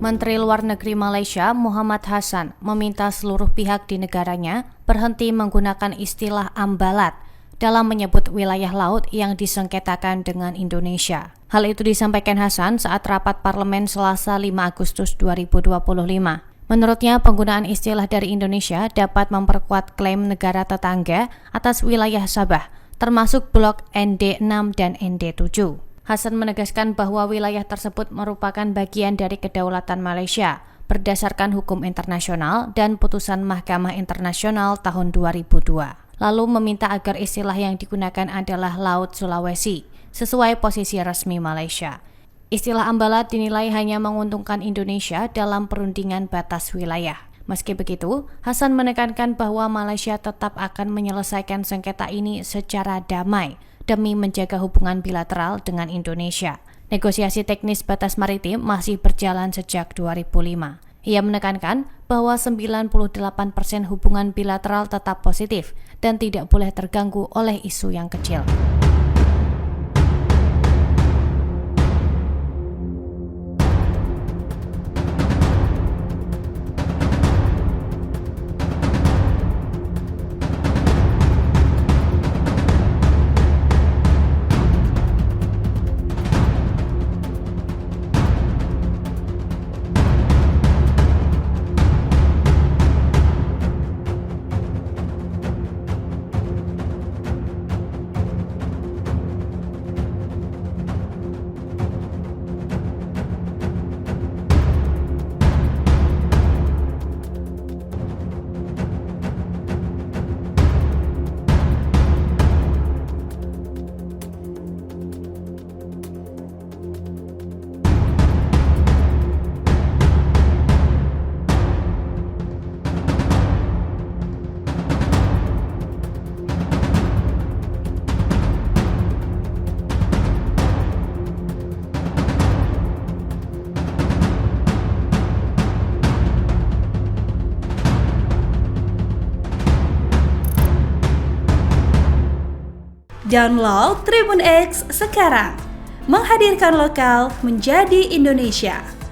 Menteri Luar Negeri Malaysia Muhammad Hassan meminta seluruh pihak di negaranya berhenti menggunakan istilah ambalat dalam menyebut wilayah laut yang disengketakan dengan Indonesia. Hal itu disampaikan Hassan saat rapat parlemen Selasa 5 Agustus 2025. Menurutnya, penggunaan istilah dari Indonesia dapat memperkuat klaim negara tetangga atas wilayah Sabah, termasuk blok ND6 dan ND7. Hassan menegaskan bahwa wilayah tersebut merupakan bagian dari kedaulatan Malaysia berdasarkan hukum internasional dan putusan Mahkamah Internasional tahun 2002. Lalu meminta agar istilah yang digunakan adalah Laut Sulawesi, sesuai posisi resmi Malaysia. Istilah ambalat dinilai hanya menguntungkan Indonesia dalam perundingan batas wilayah. Meski begitu, Hassan menekankan bahwa Malaysia tetap akan menyelesaikan sengketa ini secara damai demi menjaga hubungan bilateral dengan Indonesia. Negosiasi teknis batas maritim masih berjalan sejak 2005. Ia menekankan bahwa 98% hubungan bilateral tetap positif dan tidak boleh terganggu oleh isu yang kecil. Download Tribun X sekarang, menghadirkan lokal menjadi Indonesia.